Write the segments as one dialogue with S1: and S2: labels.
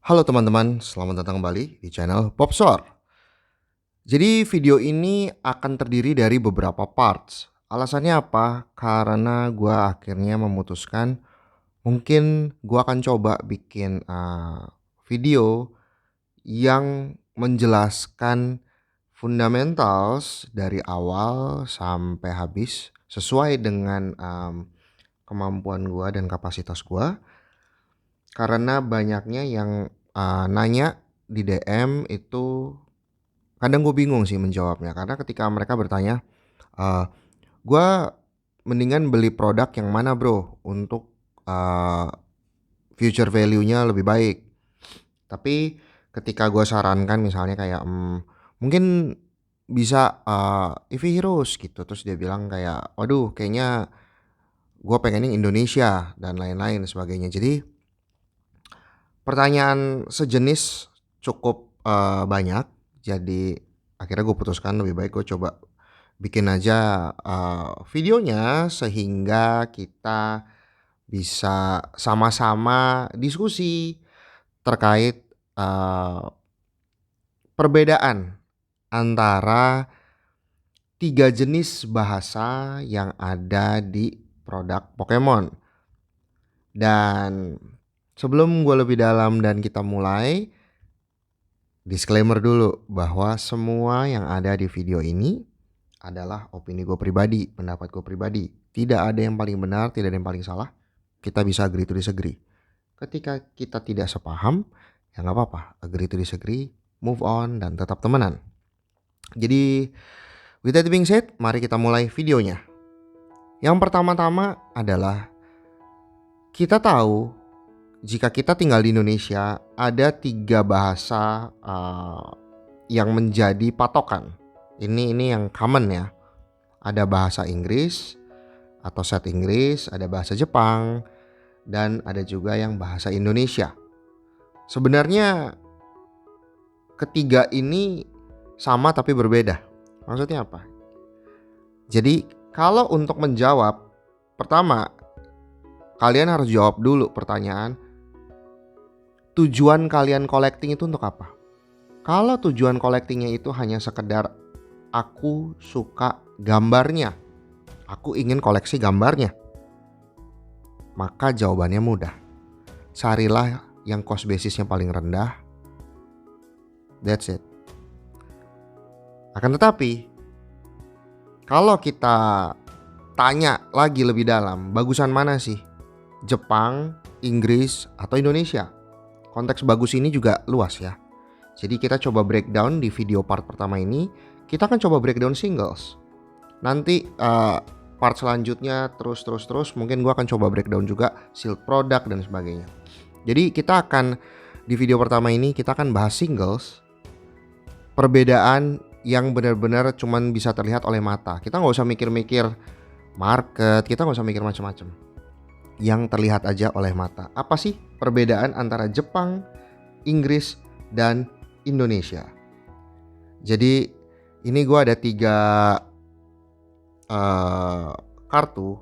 S1: Halo teman-teman, selamat datang kembali di channel Popsor. Jadi video ini akan terdiri dari beberapa parts. Alasannya apa? Karena gua akhirnya memutuskan mungkin gua akan coba bikin video yang menjelaskan fundamentals dari awal sampai habis sesuai dengan kemampuan gua dan kapasitas gua. Karena banyaknya yang nanya di DM itu kadang gue bingung sih menjawabnya, karena ketika mereka bertanya, "Gua mendingan beli produk yang mana Bro untuk, eee, future value-nya lebih baik?" Tapi ketika gue sarankan misalnya kayak, mungkin bisa, EV Heroes gitu, terus dia bilang kayak, "Waduh kayaknya gue pengennya Indonesia," dan lain-lain sebagainya. Jadi pertanyaan sejenis cukup, banyak, jadi akhirnya gue putuskan lebih baik gue coba bikin aja, videonya sehingga kita bisa sama-sama diskusi terkait, perbedaan antara 3 jenis bahasa yang ada di produk Pokemon. Dan sebelum gue lebih dalam dan kita mulai, disclaimer dulu bahwa semua yang ada di video ini adalah opini gue pribadi, pendapat gue pribadi. Tidak ada yang paling benar, tidak ada yang paling salah. Kita bisa agree to disagree. Ketika kita tidak sepaham, ya nggak apa-apa. Agree to disagree, move on, dan tetap temenan. Jadi, with that being said, mari kita mulai videonya. Yang pertama-tama adalah kita tahu jika kita tinggal di Indonesia ada 3 bahasa yang menjadi patokan. Ini yang common ya. Ada bahasa Inggris atau set Inggris, ada bahasa Jepang, dan ada juga yang bahasa Indonesia. Sebenarnya ketiga ini sama tapi berbeda. Maksudnya apa? Jadi kalau untuk menjawab, pertama kalian harus jawab dulu pertanyaan, tujuan kalian collecting itu untuk apa? Kalau tujuan collectingnya itu hanya sekedar aku suka gambarnya, aku ingin koleksi gambarnya, maka jawabannya mudah. Carilah yang cost basisnya paling rendah. That's it. Akan tetapi, kalau kita tanya lagi lebih dalam, bagusan mana sih? Jepang, Inggris, atau Indonesia? Konteks bagus ini juga luas ya. Jadi kita coba breakdown di video part pertama ini. Kita akan coba breakdown singles. Nanti part selanjutnya terus mungkin gue akan coba breakdown juga sealed product dan sebagainya. Jadi kita akan di video pertama ini kita akan bahas singles, perbedaan yang benar-benar cuman bisa terlihat oleh mata. Kita nggak usah mikir-mikir market, kita nggak usah mikir macam-macam. Yang terlihat aja oleh mata. Apa sih perbedaan antara Jepang, Inggris, dan Indonesia? Jadi ini gue ada 3 kartu.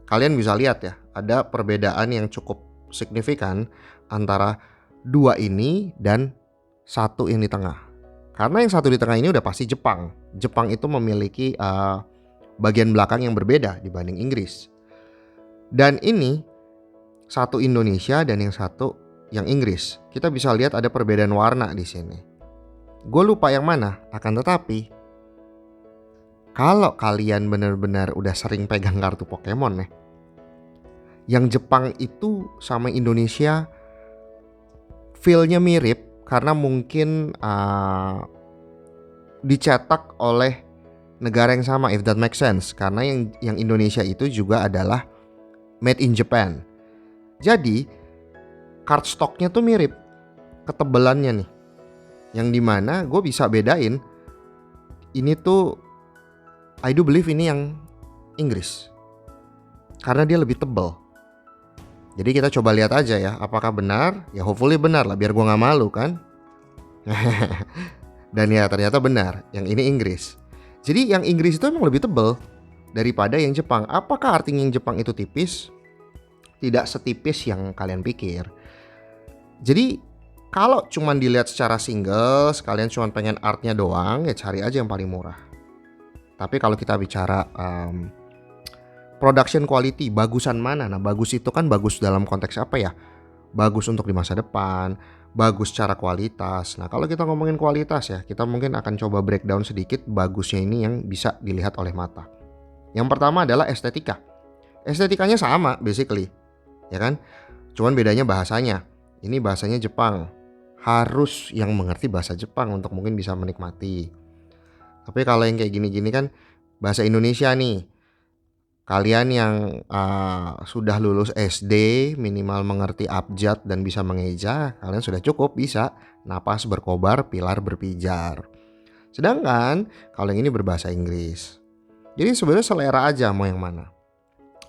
S1: Kalian bisa lihat ya, ada perbedaan yang cukup signifikan antara 2 ini dan 1 yang di tengah. Karena yang 1 di tengah ini udah pasti Jepang. Jepang itu memiliki bagian belakang yang berbeda dibanding Inggris. Dan ini 1 Indonesia dan yang 1 yang Inggris. Kita bisa lihat ada perbedaan warna di sini. Gue lupa yang mana, akan tetapi kalau kalian benar-benar udah sering pegang kartu Pokemon nih, yang Jepang itu sama Indonesia feel-nya mirip karena mungkin dicetak oleh negara yang sama, if that makes sense. Karena yang Indonesia itu juga adalah made in Japan. Jadi cardstocknya tuh mirip, ketebalannya nih. Yang dimana gue bisa bedain ini tuh, I do believe ini yang Inggris karena dia lebih tebal. Jadi kita coba lihat aja ya, apakah benar? Ya hopefully benar lah, biar gue gak malu kan. Dan ya ternyata benar, yang ini Inggris. Jadi yang Inggris itu emang lebih tebal daripada yang Jepang. Apakah artinya yang Jepang itu tipis? Tidak setipis yang kalian pikir. Jadi kalau cuman dilihat secara single, sekalian cuman pengen artnya doang, ya cari aja yang paling murah. Tapi kalau kita bicara production quality, bagusan mana? Nah, bagus itu kan bagus dalam konteks apa ya? Bagus untuk di masa depan, bagus secara kualitas. Nah, kalau kita ngomongin kualitas ya, kita mungkin akan coba breakdown sedikit bagusnya ini yang bisa dilihat oleh mata. Yang pertama adalah estetika. Estetikanya sama basically, ya kan? Cuman bedanya bahasanya. Ini bahasanya Jepang. Harus yang mengerti bahasa Jepang untuk mungkin bisa menikmati. Tapi kalau yang kayak gini-gini kan bahasa Indonesia nih. Kalian yang sudah lulus SD, minimal mengerti abjad dan bisa mengeja, kalian sudah cukup bisa napas berkobar, pilar berpijar. Sedangkan kalau yang ini berbahasa Inggris. Jadi sebenarnya selera aja mau yang mana.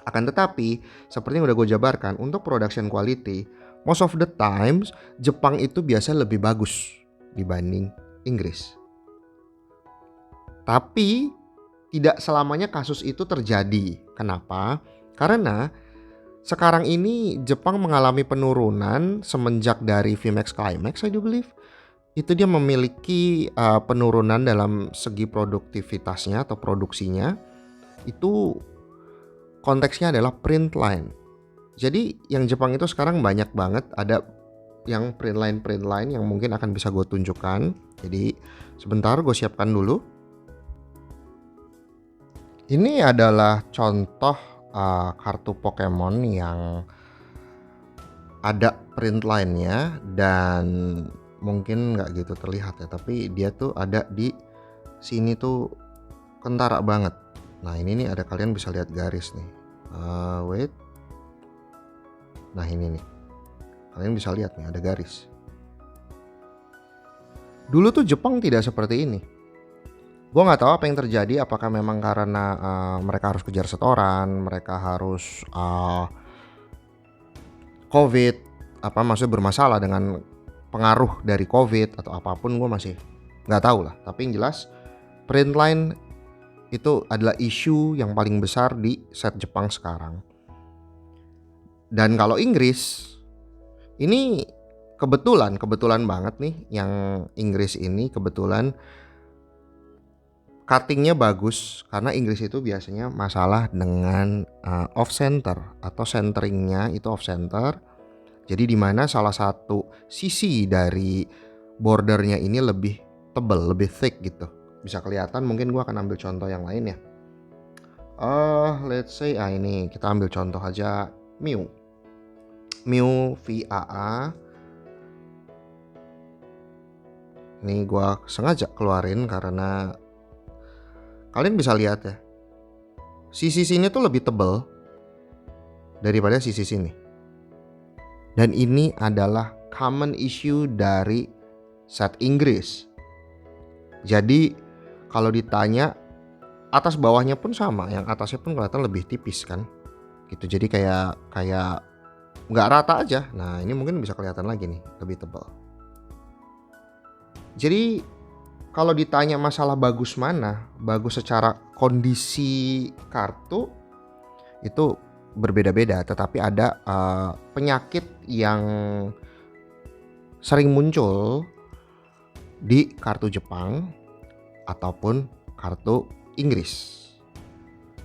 S1: Akan tetapi, seperti yang udah gue jabarkan, untuk production quality, most of the times Jepang itu biasa lebih bagus dibanding Inggris. Tapi tidak selamanya kasus itu terjadi. Kenapa? Karena sekarang ini Jepang mengalami penurunan semenjak dari VMAX Climax, I do believe. Itu dia memiliki penurunan dalam segi produktivitasnya atau produksinya. Itu konteksnya adalah print line. Jadi yang Jepang itu sekarang banyak banget ada yang print line yang mungkin akan bisa gue tunjukkan. Jadi sebentar gue siapkan dulu. Ini adalah contoh kartu Pokemon yang ada print line-nya dan mungkin nggak gitu terlihat ya, tapi dia tuh ada di sini tuh kentara banget. Nah ini nih ada, kalian bisa lihat garis nih. Wait. Nah ini nih, kalian bisa lihat nih ada garis. Dulu tuh Jepang tidak seperti ini. Gue nggak tahu apa yang terjadi, apakah memang karena mereka harus kejar setoran, mereka harus COVID, maksudnya bermasalah dengan pengaruh dari COVID atau apapun, gue masih nggak tahu lah. Tapi yang jelas print line itu adalah isu yang paling besar di set Jepang sekarang. Dan kalau Inggris ini kebetulan banget nih, yang Inggris ini kebetulan cuttingnya bagus, karena Inggris itu biasanya masalah dengan off center atau centeringnya itu off center. Jadi dimana salah satu sisi dari bordernya ini lebih tebal, lebih thick gitu. Bisa kelihatan, mungkin gue akan ambil contoh yang lain ya. Let's say ini kita ambil contoh aja Mew VAA. Ini gue sengaja keluarin karena kalian bisa lihat ya, sisi sini tuh lebih tebal daripada sisi sini. Dan ini adalah common issue dari set Inggris. Jadi kalau ditanya, atas bawahnya pun sama, yang atasnya pun kelihatan lebih tipis kan gitu. Jadi kayak nggak rata aja. Nah ini mungkin bisa kelihatan lagi nih, lebih tebal. Jadi kalau ditanya masalah bagus mana, bagus secara kondisi kartu itu berbeda-beda. Tetapi ada penyakit yang sering muncul di kartu Jepang ataupun kartu Inggris.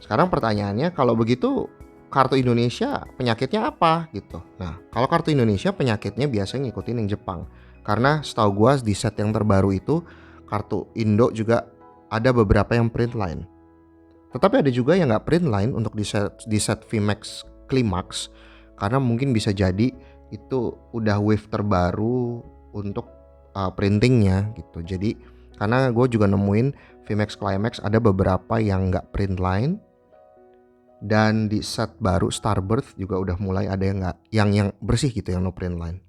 S1: Sekarang pertanyaannya, kalau begitu kartu Indonesia penyakitnya apa gitu. Nah kalau kartu Indonesia penyakitnya biasanya ngikutin yang Jepang. Karena setahu gue di set yang terbaru itu kartu Indo juga ada beberapa yang print line. Tetapi ada juga yang gak print line untuk di set VMAX Climax. Karena mungkin bisa jadi itu udah wave terbaru untuk printingnya gitu. Jadi karena gue juga nemuin VMAX Climax ada beberapa yang gak print line. Dan di set baru Starbirth juga udah mulai ada yang gak, yang bersih gitu, yang no print line.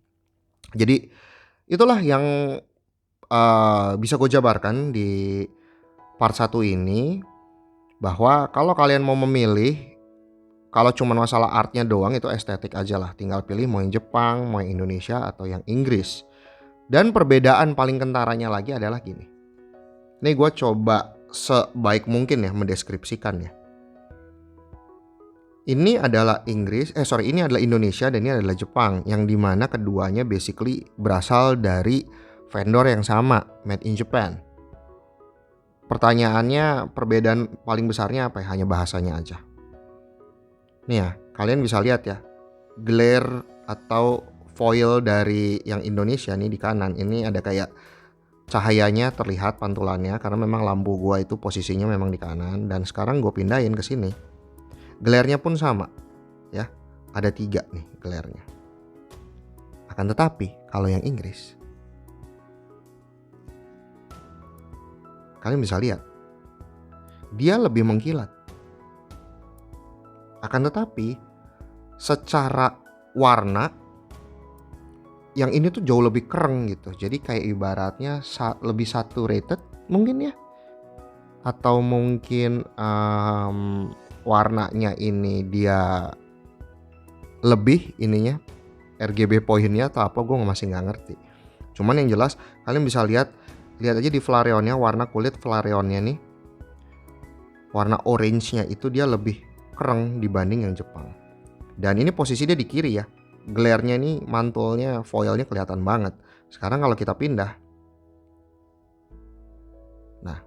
S1: Jadi itulah yang bisa gue jabarkan di part 1 ini, bahwa kalau kalian mau memilih, kalau cuma masalah artnya doang itu estetik aja lah, tinggal pilih mau yang Jepang, mau yang Indonesia atau yang Inggris. Dan perbedaan paling kentaranya lagi adalah gini. Ini gue coba sebaik mungkin ya mendeskripsikan ya. Ini adalah ini adalah Indonesia dan ini adalah Jepang, yang dimana keduanya basically berasal dari vendor yang sama, made in Japan. Pertanyaannya, perbedaan paling besarnya apa ya? Hanya bahasanya aja. Nih ya, kalian bisa lihat ya, glare atau foil dari yang Indonesia nih di kanan, ini ada kayak cahayanya terlihat pantulannya karena memang lampu gua itu posisinya memang di kanan, dan sekarang gue pindahin ke sini. Glare-nya pun sama ya, ada 3 nih glare-nya. Akan tetapi kalau yang Inggris, kalian bisa lihat dia lebih mengkilat. Akan tetapi secara warna yang ini tuh jauh lebih kereng gitu. Jadi kayak ibaratnya lebih saturated mungkin ya, atau mungkin warnanya ini dia lebih ininya RGB poinnya atau apa, gue masih nggak ngerti. Cuman yang jelas kalian bisa lihat aja di Flareonnya, warna kulit Flareonnya nih, warna orange-nya itu dia lebih kereng dibanding yang Jepang. Dan ini posisi dia di kiri ya, glare-nya nih, mantulnya, foilnya kelihatan banget. Sekarang kalau kita pindah, nah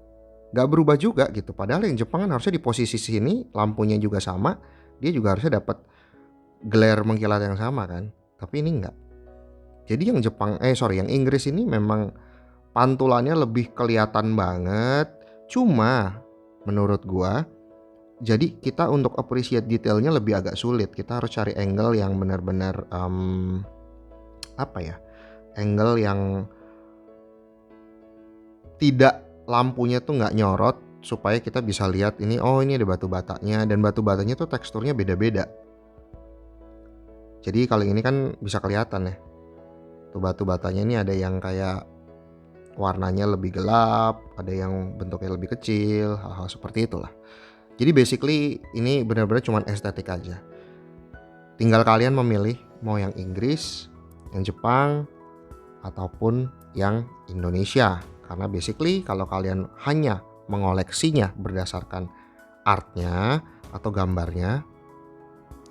S1: gak berubah juga gitu. Padahal yang Jepang kan harusnya di posisi sini, lampunya juga sama, dia juga harusnya dapat glare mengkilat yang sama kan. Tapi ini enggak. Jadi yang yang Inggris ini memang pantulannya lebih kelihatan banget. Cuma menurut gua, jadi kita untuk appreciate detailnya lebih agak sulit. Kita harus cari angle yang benar-benar angle yang tidak, lampunya tuh nggak nyorot, supaya kita bisa lihat ini, oh ini ada batu batanya, dan batu batanya tuh teksturnya beda-beda. Jadi kalau ini kan bisa kelihatan ya, tuh batu batanya ini ada yang kayak warnanya lebih gelap, ada yang bentuknya lebih kecil, hal-hal seperti itulah. Jadi basically ini benar-benar cuman estetik aja. Tinggal kalian memilih mau yang Inggris, yang Jepang, ataupun yang Indonesia. Karena basically kalau kalian hanya mengoleksinya berdasarkan artnya atau gambarnya,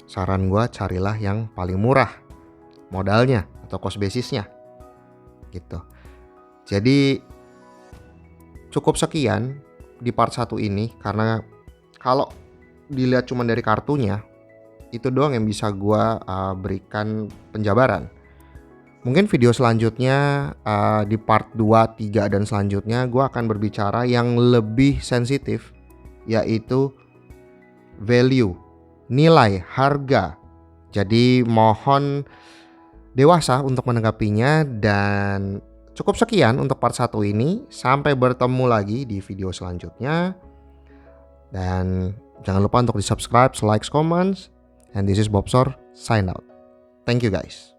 S1: saran gue carilah yang paling murah modalnya atau cost basisnya gitu. Jadi cukup sekian di part 1 ini, karena kalau dilihat cuma dari kartunya itu doang yang bisa gue berikan penjabaran. Mungkin video selanjutnya di part 2, 3 dan selanjutnya gue akan berbicara yang lebih sensitif, yaitu value, nilai, harga. Jadi mohon dewasa untuk menanggapinya. Dan cukup sekian untuk part 1 ini. Sampai bertemu lagi di video selanjutnya. Dan jangan lupa untuk di subscribe, like, comments. And this is Bobsor, sign out. Thank you guys.